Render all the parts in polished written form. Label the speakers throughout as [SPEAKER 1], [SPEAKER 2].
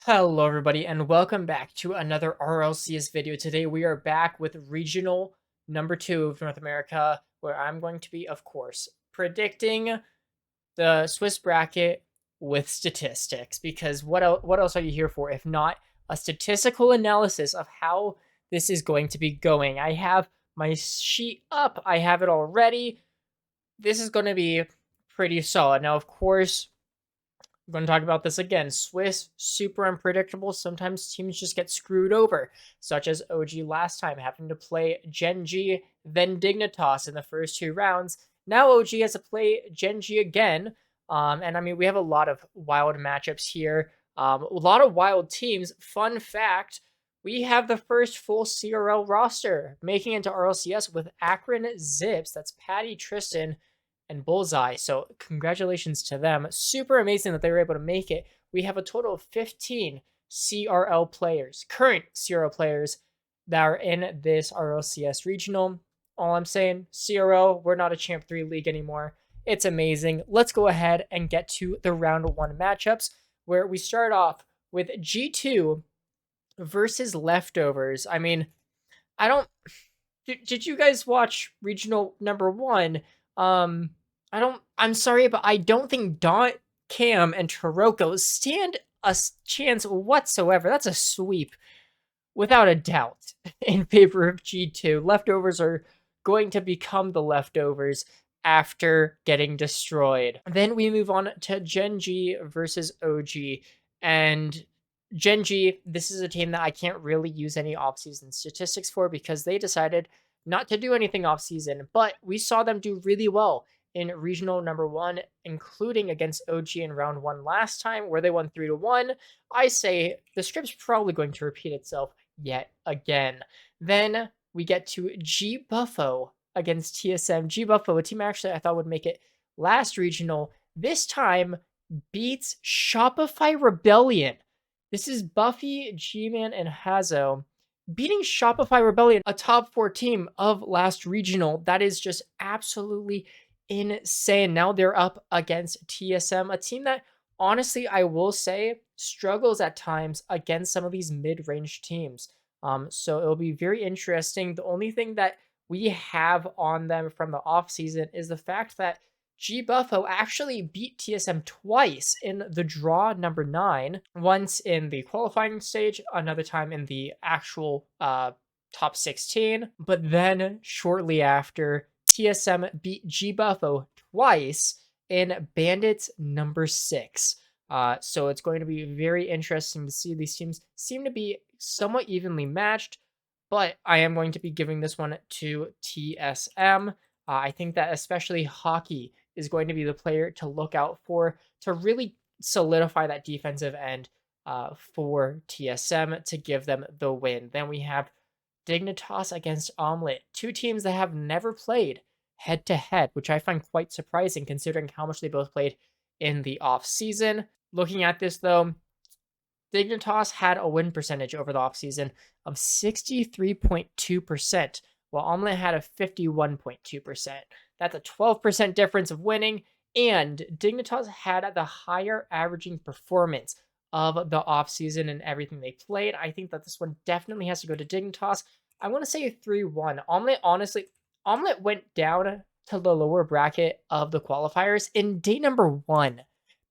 [SPEAKER 1] Hello everybody and welcome back to another RLCS video. Today we are back with regional number 2 of North America, where I'm going to be, of course, predicting the Swiss bracket with statistics, because what else are you here for if not a statistical analysis of how this is going to be going. I have my sheet up, I have it all ready. This is going to be pretty solid. Now, of course, we're going to talk about this again. Swiss, super unpredictable. Sometimes teams just get screwed over, such as OG last time, having to play Gen G, then Dignitas in the first 2 rounds. Now OG has to play Gen G again. And I mean, we have a lot of wild matchups here. A lot of wild teams. Fun fact, we have the first full CRL roster making it into RLCS with Akron Zips. That's Patty, Tristan, and Bullseye. So congratulations to them. Super amazing that they were able to make it. We have a total of 15 CRL players, current CRL players, that are in this RLCS regional. All I'm saying, CRL, we're not a Champ 3 league anymore. It's amazing. Let's go ahead and get to the round 1 matchups, where we start off with G2 versus Leftovers. I mean, I don't... Did you guys watch regional number 1? I'm sorry, but I don't think Daunt, Cam, and Taroko stand a chance whatsoever. That's a sweep, without a doubt, in favor of G2. Leftovers are going to become the leftovers after getting destroyed. Then we move on to Gen G versus OG. And Gen G, this is a team that I can't really use any offseason statistics for because they decided not to do anything offseason, but we saw them do really well in regional number 1, including against OG in round 1 last time, where they won 3-1. I say the script's probably going to repeat itself yet again. Then we get to G Buffo against TSM. G Buffo, a team actually I thought would make it last regional, this time beats Shopify Rebellion. This is Buffy, G-Man, and Hazo beating Shopify Rebellion, a top 4 team of last regional. That is just absolutely insane. Now they're up against TSM, a team that honestly I will say struggles at times against some of these mid-range teams. So it'll be very interesting. The only thing that we have on them from the offseason is the fact that G Buffo actually beat TSM twice in the draw number 9, once in the qualifying stage, another time in the actual top 16. But then shortly after, TSM beat G Buffo twice in Bandits number 6. So it's going to be very interesting to see. These teams seem to be somewhat evenly matched, but I am going to be giving this one to TSM. I think that especially Hockey is going to be the player to look out for to really solidify that defensive end for TSM to give them the win. Then we have Dignitas against Omelette, 2 teams that have never played head-to-head, which I find quite surprising considering how much they both played in the off-season. Looking at this, though, Dignitas had a win percentage over the offseason of 63.2%, while Omelette had a 51.2%. That's a 12% difference of winning, and Dignitas had the higher averaging performance of the offseason and everything they played. I think that this one definitely has to go to Dignitas. I want to say a 3-1. Omelette, honestly, Omelette went down to the lower bracket of the qualifiers in day number 1,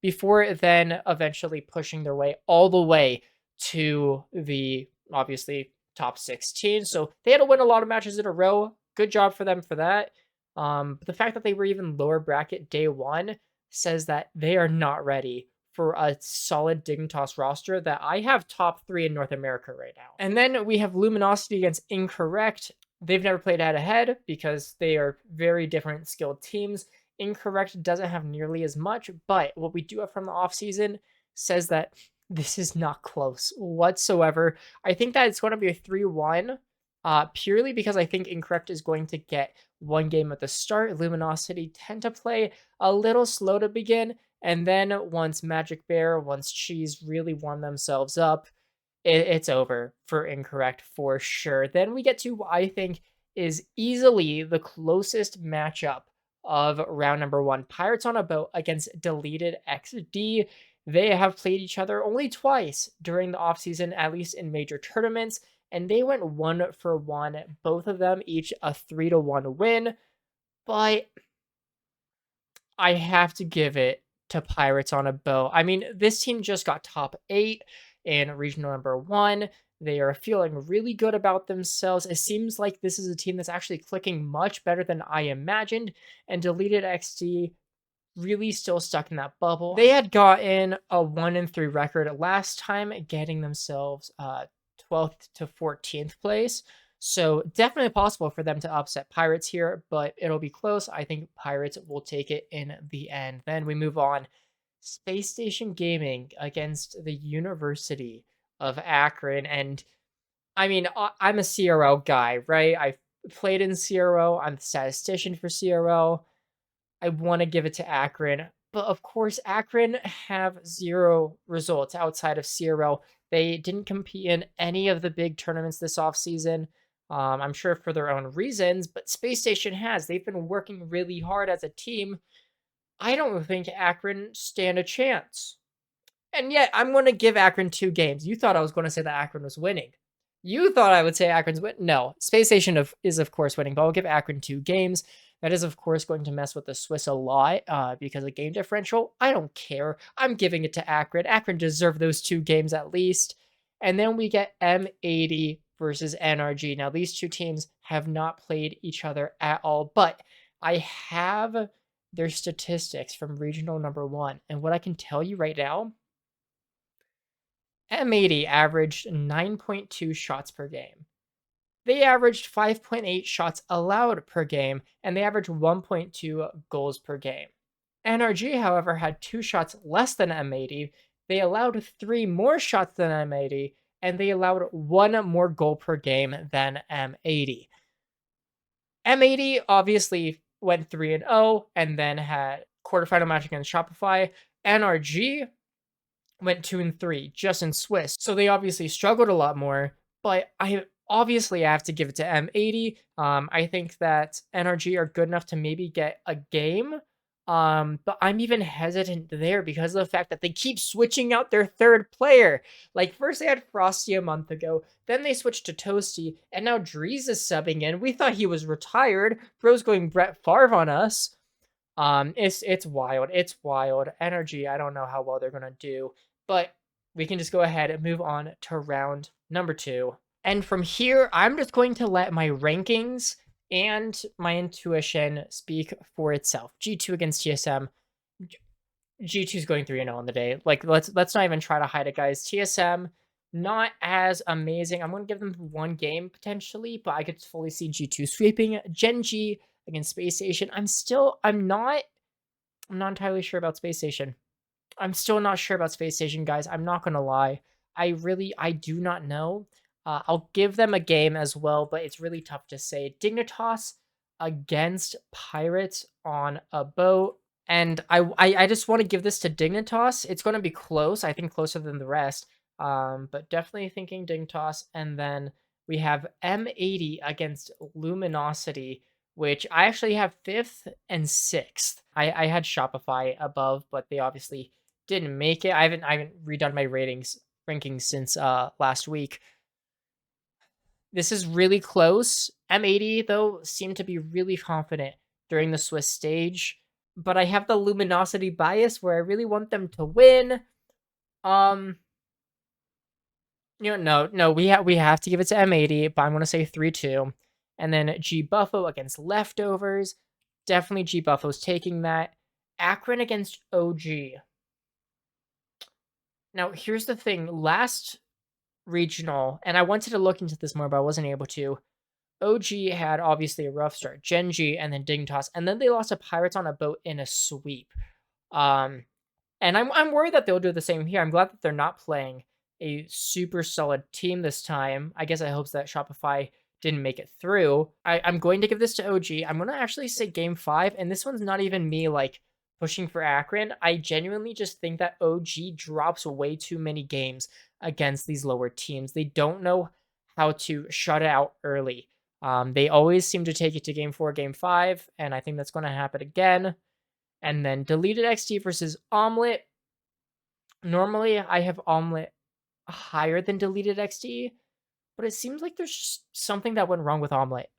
[SPEAKER 1] before then eventually pushing their way all the way to the, obviously, top 16. So they had to win a lot of matches in a row. Good job for them for that. But the fact that they were even lower bracket day 1 says that they are not ready for a solid Dignitas roster that I have top 3 in North America right now. And then we have Luminosity against Incorrect. They've never played head-to-head because they are very different skilled teams. Incorrect doesn't have nearly as much, but what we do have from the offseason says that this is not close whatsoever. I think that it's going to be a 3-1, purely because I think Incorrect is going to get one game at the start. Luminosity tend to play a little slow to begin, and then once Magic Bear, once Cheese really warm themselves up, it's over for Incorrect for sure. Then we get to what I think is easily the closest matchup of round number 1. Pirates on a Boat against Deleted XD. They have played each other only twice during the offseason, at least in major tournaments, and they went 1-for-1. Both of them each a 3-1 win, but I have to give it to Pirates on a bow. I mean, this team just got top 8 in regional number 1. They are feeling really good about themselves. It seems like this is a team that's actually clicking much better than I imagined, and Deleted XD really still stuck in that bubble. They had gotten a 1-3 record last time, getting themselves 12th to 14th place. So definitely possible for them to upset Pirates here, but it'll be close. I think Pirates will take it in the end. Then we move on. Space Station Gaming against the University of Akron. And I mean, I'm a CRO guy, right? I played in CRO. I'm the statistician for CRO. I want to give it to Akron. But of course, Akron have 0 results outside of CRL. They didn't compete in any of the big tournaments this offseason. I'm sure for their own reasons, but Space Station has. They've been working really hard as a team. I don't think Akron stand a chance. And yet, I'm going to give Akron 2 games. You thought I was going to say that Akron was winning. You thought I would say Akron's win. No, Space Station is of course winning, but I'll give Akron 2 games. That is of course going to mess with the Swiss a lot because of game differential. I don't care. I'm giving it to Akron. Akron deserve those 2 games at least. And then we get M80 versus NRG. Now these 2 teams have not played each other at all, but I have their statistics from regional number 1. And what I can tell you right now, M80 averaged 9.2 shots per game. They averaged 5.8 shots allowed per game, and they averaged 1.2 goals per game. NRG, however, had 2 shots less than M80. They allowed 3 more shots than M80, and they allowed 1 more goal per game than M80. M80 obviously went 3-0 and then had quarterfinal match against Shopify. NRG went 2-3 just in Swiss. So they obviously struggled a lot more, but I obviously have to give it to M80. I think that NRG are good enough to maybe get a game. But I'm even hesitant there because of the fact that they keep switching out their 3rd player. Like first they had Frosty a month ago, then they switched to Toasty, and now Drees is subbing in. We thought he was retired. Bro's going Brett Favre on us. It's wild. It's wild. Energy, I don't know how well they're gonna do, but we can just go ahead and move on to round number 2. And from here, I'm just going to let my rankings and my intuition speak for itself. G2 against TSM. G2 is going 3-0 on the day. Like let's not even try to hide it, guys. TSM not as amazing. I'm going to give them 1 game potentially, but I could fully see G2 sweeping. Gen G against Space Station. I'm not entirely sure about Space Station. I'm still not sure about Space Station, guys. I'm not going to lie. I do not know. I'll give them a game as well, but it's really tough to say. Dignitas against Pirates on a boat. And I just want to give this to Dignitas. It's going to be close. I think closer than the rest. But definitely thinking Dignitas. And then we have M80 against Luminosity, which I actually have 5th and 6th. I had Shopify above, but they obviously didn't make it. I haven't redone my rankings since last week. This is really close. M80 though seemed to be really confident during the Swiss stage, but I have the Luminosity bias where I really want them to win. No, we have to give it to M80, but I'm gonna say 3-2. And then G Buffo against Leftovers. Definitely G Buffo's taking that. Akron against OG. Now, here's the thing. Last regional, and I wanted to look into this more, but I wasn't able to. OG had obviously a rough start. Gen G and then Dignitas, and then they lost to Pirates on a boat in a sweep. And I'm worried that they'll do the same here. I'm glad that they're not playing a super solid team this time. I guess I hope that Shopify didn't make it through. I'm going to give this to OG. I'm going to actually say game 5, and this one's not even me like pushing for Akron. I genuinely just think that OG drops way too many games against these lower teams. They don't know how to shut it out early. They always seem to take it to game 4, game 5, and I think that's going to happen again. And then Deleted XT versus Omelet. Normally, I have Omelet higher than Deleted XD, but it seems like there's just something that went wrong with Omelet.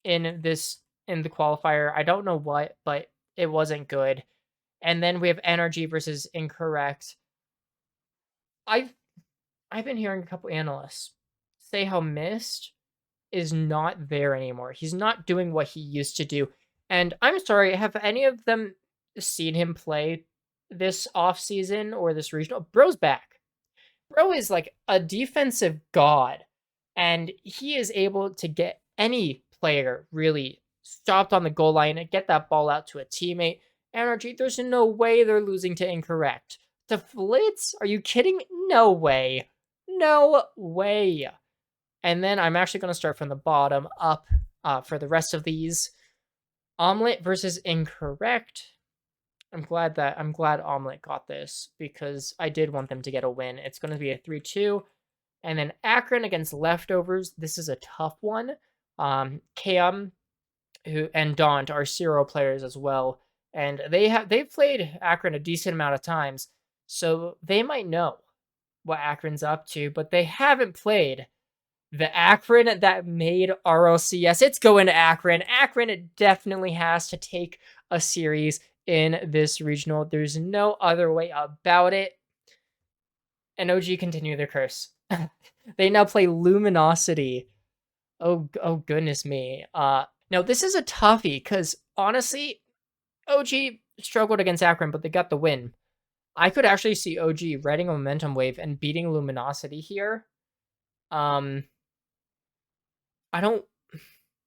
[SPEAKER 1] In this in the qualifier, I don't know what, but it wasn't good. And then we have Energy versus Incorrect. I've I've been hearing a couple analysts say how Mist is not there anymore. He's not doing what he used to do. And I'm sorry, have any of them seen him play this off season or this regional? Bro's back. Bro is like a defensive god, and he is able to get any player really stopped on the goal line and get that ball out to a teammate. Energy, there's no way they're losing to Incorrect. To Flitz? Are you kidding me? No way. No way. And then I'm actually going to start from the bottom up for the rest of these. Omelet versus Incorrect. I'm glad Omelet got this because I did want them to get a win. It's going to be a 3-2. And then Akron against Leftovers. This is a tough one. Cam and Daunt are Zero players as well. And they've played Akron a decent amount of times. So they might know what Akron's up to, but they haven't played the Akron that made RLCS. It's going to Akron. Akron definitely has to take a series in this regional. There's no other way about it. And OG continue their curse. They now play Luminosity. Oh goodness me. Now this is a toughie because honestly, OG struggled against Akron, but they got the win. I could actually see OG riding a momentum wave and beating Luminosity here. I don't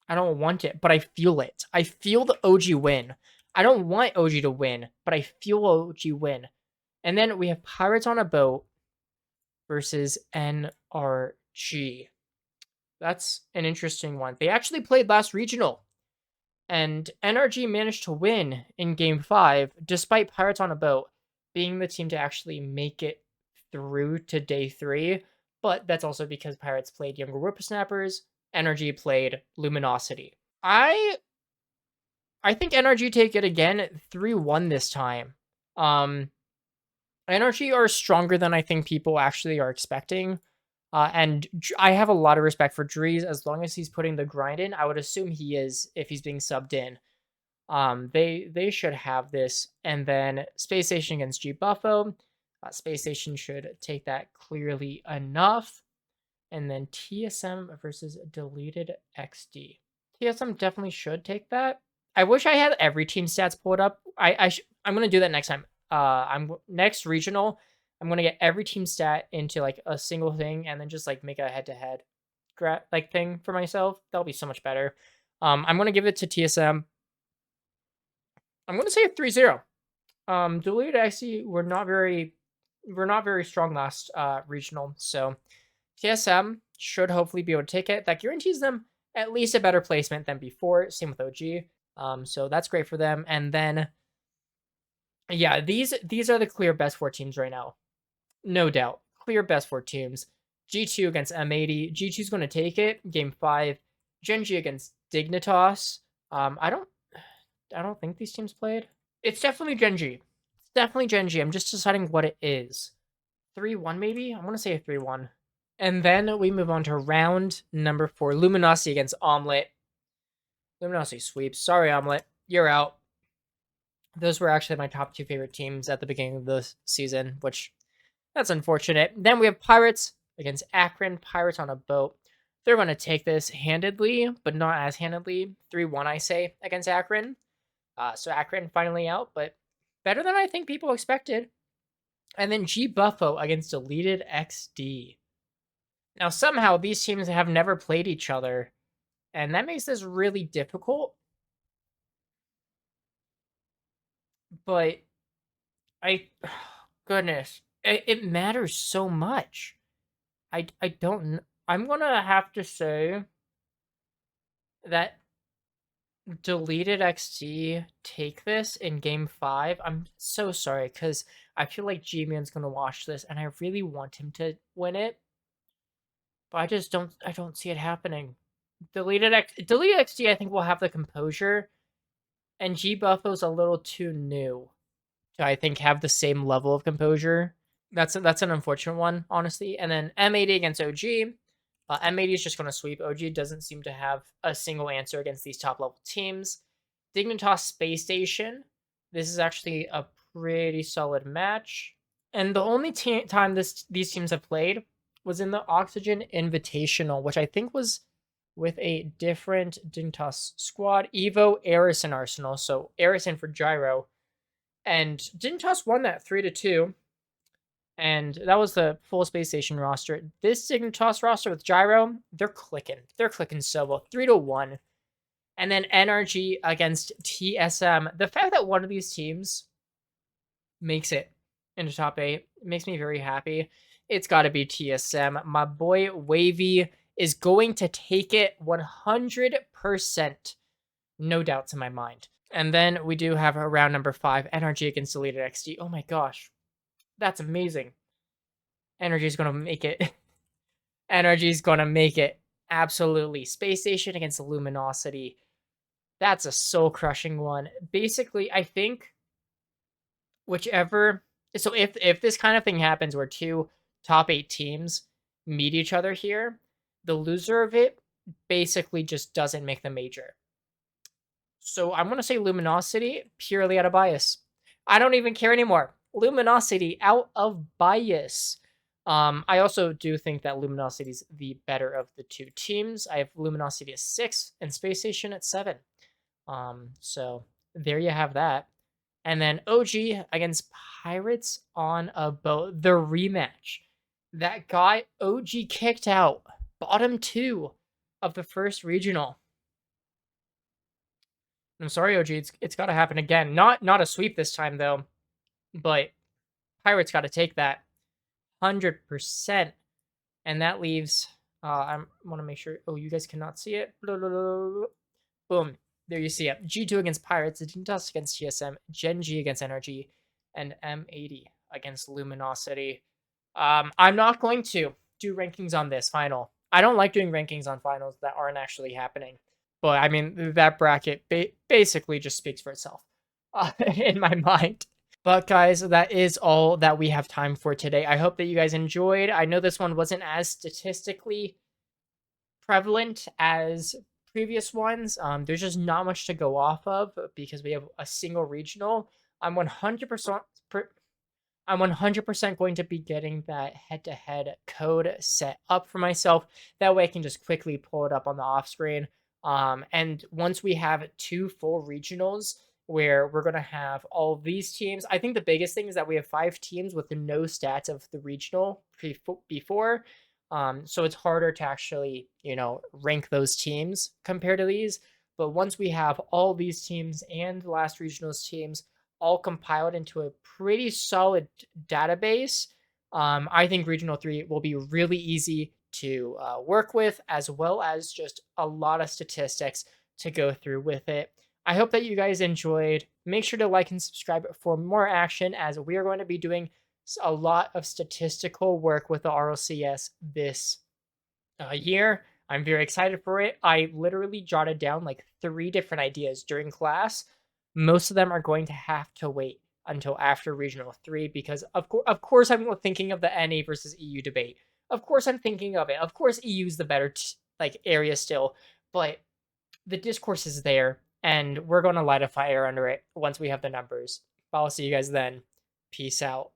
[SPEAKER 1] want it, but I feel it. I feel the OG win. I don't want OG to win, but I feel OG win. And then we have Pirates on a Boat versus NRG. That's an interesting one. They actually played last regional, and NRG managed to win in Game 5, despite Pirates on a Boat being the team to actually make it through to Day 3. But that's also because Pirates played Younger Whippersnappers, NRG played Luminosity. I think NRG take it again 3-1 this time. NRG are stronger than I think people actually are expecting. And I have a lot of respect for Drees as long as he's putting the grind in. I would assume he is if he's being subbed in. They should have this. And then Space Station against G Buffo. Space Station should take that clearly enough. And then TSM versus Deleted XD. TSM definitely should take that. I wish I had every team stats pulled up. I'm gonna do that next time. Next regional. I'm gonna get every team stat into like a single thing, and then just like make a head-to-head like thing for myself. That'll be so much better. I'm gonna give it to TSM. I'm gonna say a 3-0. Deleted XD were not very strong last regional, so TSM should hopefully be able to take it. That guarantees them at least a better placement than before. Same with OG. So that's great for them. And then, yeah, these are the clear best 4 teams right now. No doubt. Clear best 4 teams. G2 against M80. G2's going to take it. Game 5. Genji against Dignitas. I don't think these teams played. It's definitely Genji. It's definitely Genji. I'm just deciding what it is. 3-1 maybe? I want to say a 3-1. And then we move on to round number 4. Luminosity against Omelet. Luminosity sweeps. Sorry, Omelet. You're out. Those were actually my top 2 favorite teams at the beginning of the season, which that's unfortunate. Then we have Pirates against Akron. Pirates on a Boat. They're going to take this handedly, but not as handedly. 3-1, I say, against Akron. So Akron finally out, but better than I think people expected. And then G Buffo against Deleted XD. Now, somehow, these teams have never played each other, and that makes this really difficult. But goodness, it matters so much. I don't, I'm gonna have to say that Deleted XD take this in Game 5. I'm so sorry, because I feel like G-Man's gonna watch this, and I really want him to win it. But I don't see it happening. Deleted XD, I think, will have the composure, and G Buffo's a little too new. to, I think, have the same level of composure. That's an unfortunate one, honestly. And then M80 against OG. M80 is just going to sweep. OG doesn't seem to have a single answer against these top level teams. Dignitas Space Station. This is actually a pretty solid match. And the only time these teams have played was in the Oxygen Invitational, which I think was with a different Dignitas squad. Evo, Eris, and Arsenal. So Eris in for Gyro. And Dignitas won that 3-2. And that was the full Space Station roster. This Dignitas roster with Gyro, they're clicking. They're clicking so well. 3-1. And then NRG against TSM. The fact that one of these teams makes it into top 8 makes me very happy. It's got to be TSM. My boy Wavy is going to take it 100%. No doubts in my mind. And then we do have a round number 5, NRG against Deleted XD. Oh my gosh. That's amazing. Energy is going to make it. Energy is going to make it. Absolutely. Space Station against Luminosity. That's a soul-crushing one. Basically, I think whichever... So if this kind of thing happens where 2 top 8 teams meet each other here, the loser of it basically just doesn't make the major. So I'm going to say Luminosity purely out of bias. I don't even care anymore. Luminosity out of bias. I also do think that Luminosity is the better of the 2 teams. I have Luminosity at 6 and Space Station at 7. So there you have that. And then OG against Pirates on a boat. The rematch. That guy OG kicked out. Bottom 2 of the first regional. I'm sorry, OG. It's got to happen again. Not a sweep this time though, but Pirates got to take that 100%, and that leaves. I want to make sure. Oh, you guys cannot see it. Boom. There you see it. G2 against Pirates, Dignitas against TSM, Gen G against Energy, and M80 against Luminosity. I'm not going to do rankings on this final. I don't like doing rankings on finals that aren't actually happening. But I mean, that bracket basically just speaks for itself in my mind. But guys, that is all that we have time for today. I hope that you guys enjoyed. I know this one wasn't as statistically prevalent as previous ones. There's just not much to go off of because we have a single regional. I'm 100% I'm 100% going to be getting that head-to-head code set up for myself. That way I can just quickly pull it up on the off screen. And once we have 2 full regionals where we're going to have all these teams, I think the biggest thing is that we have 5 teams with no stats of the regional before. So it's harder to actually, rank those teams compared to these. But once we have all these teams and the last regionals teams all compiled into a pretty solid database, I think Regional 3 will be really easy to work with, as well as just a lot of statistics to go through with it. I hope that you guys enjoyed. Make sure to like and subscribe for more action, as we are going to be doing a lot of statistical work with the RLCS this year. I'm very excited for it. I literally jotted down like 3 different ideas during class. Most of them are going to have to wait until after Regional 3 because of course I'm thinking of the NA versus EU debate. Of course I'm thinking of it. Of course EU's the better area still, but the discourse is there and we're going to light a fire under it once we have the numbers. I'll see you guys then. Peace out.